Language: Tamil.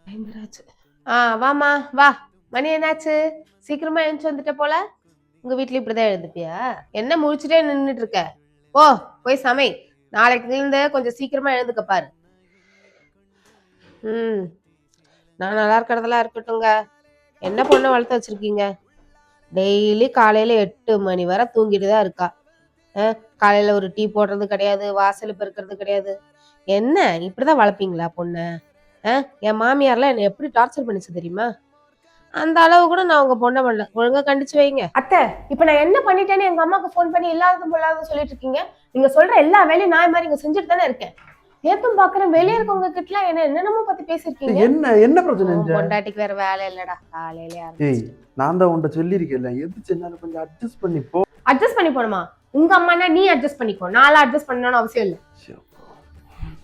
பயங்கராச்சு. வாமா வா. மணி என்னாச்சு? சீக்கிரமா எழுந்துச்சு வந்துட்ட போல. உங்க வீட்ல இப்படிதான் எழுந்துப்பியா? என்ன முழிச்சுட்டே நின்னுட்டு இருக்க? ஓ, போய் சமை. நாளைக்கு இருந்து கொஞ்சம் சீக்கிரமா எழுந்துக்க பாரு. நான் நல்லா இருக்கிறதெல்லாம் இருக்கட்டுங்க. என்ன பொண்ணை வளர்த்து வச்சிருக்கீங்க? டெய்லி காலையில 8 மணி வரை தூங்கிட்டு தான் இருக்கா. காலையில ஒரு டீ போடுறது கிடையாது, வாசல் பெருக்கிறது கிடையாது. என்ன இப்படிதான் வளர்ப்பீங்களா பொண்ணு? என் மாமியார்லாம் என்ன எப்படி டார்ச்சர் பண்ணிச்சு தெரியுமா? அந்த அளவு கூட நான் உங்க பொண்ணை பண்ணல. ஒழுங்கா கண்டிச்சு வைங்க. அத்தை, இப்ப நான் என்ன பண்ணிட்டேன்னு எங்க அம்மாக்கு போன் பண்ணி இல்லாதது பொல்லாத சொல்லிட்டு இருக்கீங்க. நீங்க சொல்ற எல்லா வேலையும் நான் மாதிரி இங்க செஞ்சுட்டு தானே இருக்கேன். நேத்தும் பாக்குறேன் வெளியே இருக்கவங்க கிட்ட என்ன என்னென்னமோ பத்தி பேசிருக்கீங்க. என்ன பிரச்சனை? பொண்டாட்டிக்கு வேற வேலை இல்லடா காலையில. நான் தான் உன்கிட்ட சொல்லியிருக்கேன், எது செஞ்சாலும் கொஞ்சம் அட்ஜஸ்ட் பண்ணி போ. அட்ஜஸ்ட் பண்ணி போணுமா? உங்க அம்மானா நீ அட்ஜஸ்ட் பண்ணிக்கோ, நான்லாம் அட்ஜஸ்ட் பண்ணணும்னு அவசியம் இல்லை.